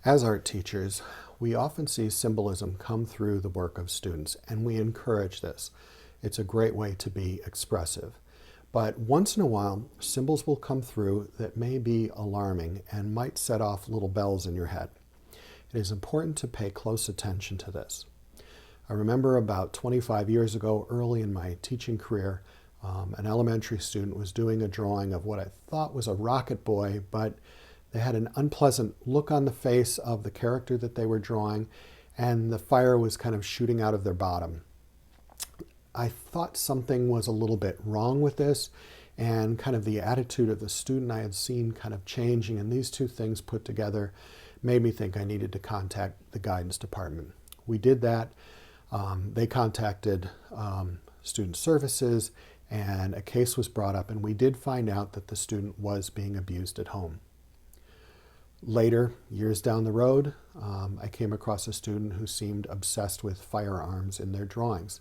As art teachers, we often see symbolism come through the work of students, and we encourage this. It's a great way to be expressive. But once in a while, symbols will come through that may be alarming and might set off little bells in your head. It is important to pay close attention to this. I remember about 25 years ago, early in my teaching career, an elementary student was doing a drawing of what I thought was a rocket boy, but they had an unpleasant look on the face of the character that they were drawing, and the fire was kind of shooting out of their bottom. I thought something was a little bit wrong with this, and kind of the attitude of the student I had seen kind of changing, and these two things put together made me think I needed to contact the guidance department. We did that. They contacted student services, and a case was brought up, and we did find out that the student was being abused at home. Later, years down the road, I came across a student who seemed obsessed with firearms in their drawings.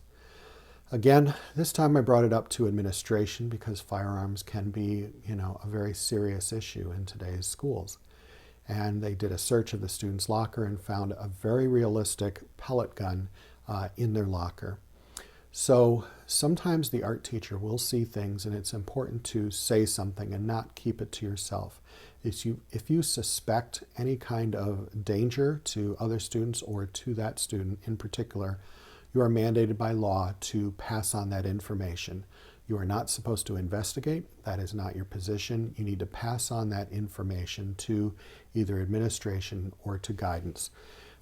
Again, this time I brought it up to administration because firearms can be, a very serious issue in today's schools. And they did a search of the student's locker and found a very realistic pellet gun in their locker. So sometimes the art teacher will see things, and it's important to say something and not keep it to yourself. If you suspect any kind of danger to other students or to that student in particular, you are mandated by law to pass on that information. You are not supposed to investigate. That is not your position. You need to pass on that information to either administration or to guidance.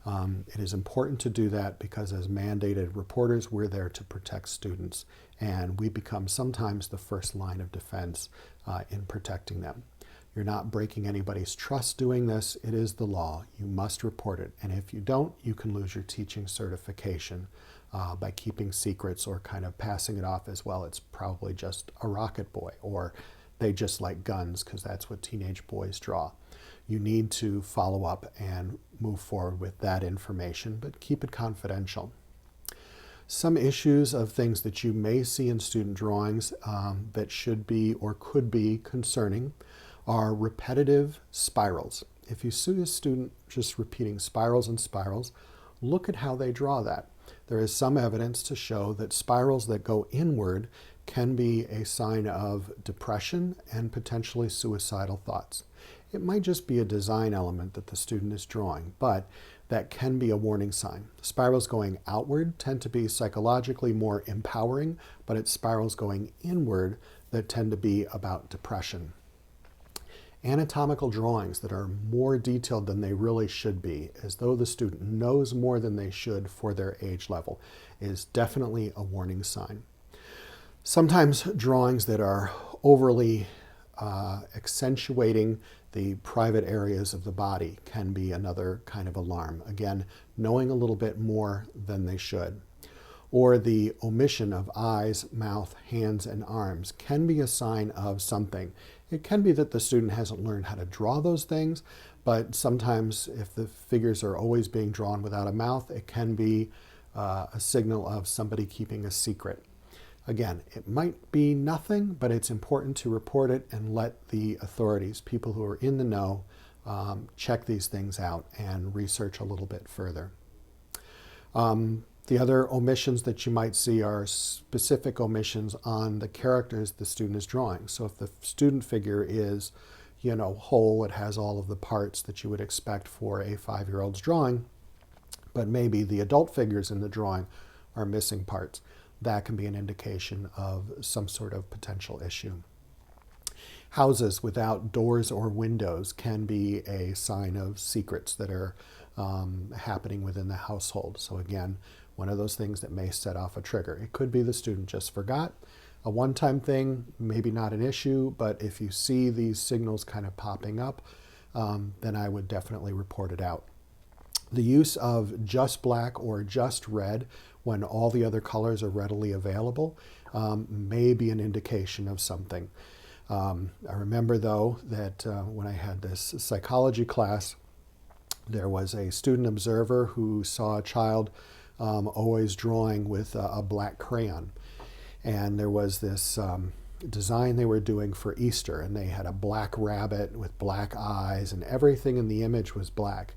It is important to do that because as mandated reporters, we're there to protect students, and we become sometimes the first line of defense in protecting them. You're not breaking anybody's trust doing this. It is the law. You must report it, and if you don't, you can lose your teaching certification by keeping secrets or kind of passing it off as, well, it's probably just a rocket boy, or they just like guns because that's what teenage boys draw. You need to follow up and move forward with that information, but keep it confidential. Some issues of things that you may see in student drawings that should be or could be concerning are repetitive spirals. If you see a student just repeating spirals and spirals, look at how they draw that. There is some evidence to show that spirals that go inward can be a sign of depression and potentially suicidal thoughts. It might just be a design element that the student is drawing, but that can be a warning sign. Spirals going outward tend to be psychologically more empowering, but it's spirals going inward that tend to be about depression. Anatomical drawings that are more detailed than they really should be, as though the student knows more than they should for their age level, is definitely a warning sign. Sometimes drawings that are overly accentuating the private areas of the body can be another kind of alarm. Again, knowing a little bit more than they should. Or the omission of eyes, mouth, hands, and arms can be a sign of something. It can be that the student hasn't learned how to draw those things, but sometimes if the figures are always being drawn without a mouth, it can be a signal of somebody keeping a secret. Again, it might be nothing, but it's important to report it and let the authorities, people who are in the know, check these things out and research a little bit further. The other omissions that you might see are specific omissions on the characters the student is drawing. So if the student figure is, whole, it has all of the parts that you would expect for a 5-year-old's drawing, but maybe the adult figures in the drawing are missing parts. That can be an indication of some sort of potential issue. Houses without doors or windows can be a sign of secrets that are happening within the household. So again, one of those things that may set off a trigger. It could be the student just forgot. A one-time thing, maybe not an issue, but if you see these signals kind of popping up, then I would definitely report it out. The use of just black or just red when all the other colors are readily available may be an indication of something. I remember, though, that when I had this psychology class, there was a student observer who saw a child always drawing with a black crayon. And there was this design they were doing for Easter, and they had a black rabbit with black eyes, and everything in the image was black.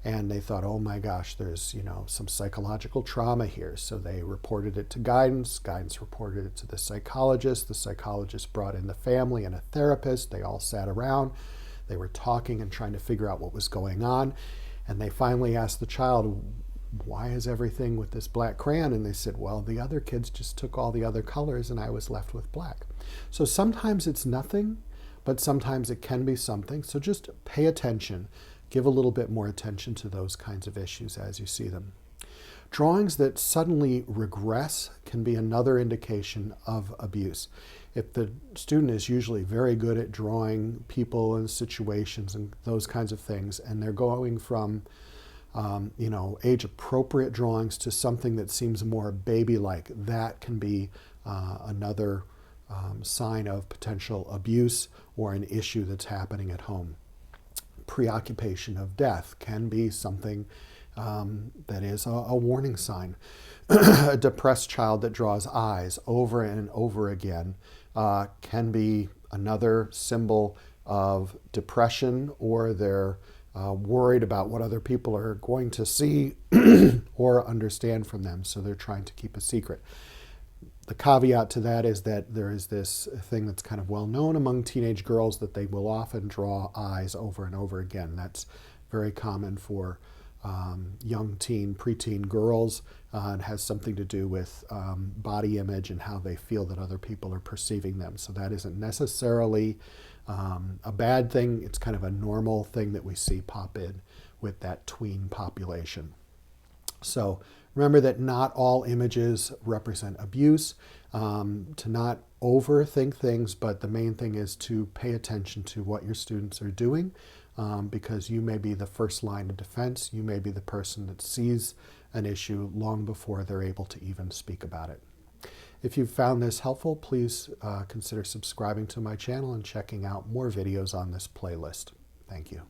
And they thought, oh my gosh, there's, some psychological trauma here. So they reported it to guidance. Guidance reported it to the psychologist. The psychologist brought in the family and a therapist. They all sat around. They were talking and trying to figure out what was going on. And they finally asked the child, why is everything with this black crayon? And they said, well, the other kids just took all the other colors and I was left with black. So sometimes it's nothing, but sometimes it can be something. So just pay attention. Give a little bit more attention to those kinds of issues as you see them. Drawings that suddenly regress can be another indication of abuse. If the student is usually very good at drawing people and situations and those kinds of things, and they're going from age-appropriate drawings to something that seems more baby-like, that can be another sign of potential abuse or an issue that's happening at home. Preoccupation of death can be something that is a warning sign. A depressed child that draws eyes over and over again can be another symbol of depression, or they're worried about what other people are going to see or understand from them, so they're trying to keep a secret. The caveat to that is that there is this thing that's kind of well known among teenage girls, that they will often draw eyes over and over again. That's very common for young preteen girls, and has something to do with body image and how they feel that other people are perceiving them. So that isn't necessarily a bad thing. It's kind of a normal thing that we see pop in with that tween population. So remember that not all images represent abuse, to not overthink things, but the main thing is to pay attention to what your students are doing, because you may be the first line of defense. You may be the person that sees an issue long before they're able to even speak about it. If you've found this helpful, please consider subscribing to my channel and checking out more videos on this playlist. Thank you.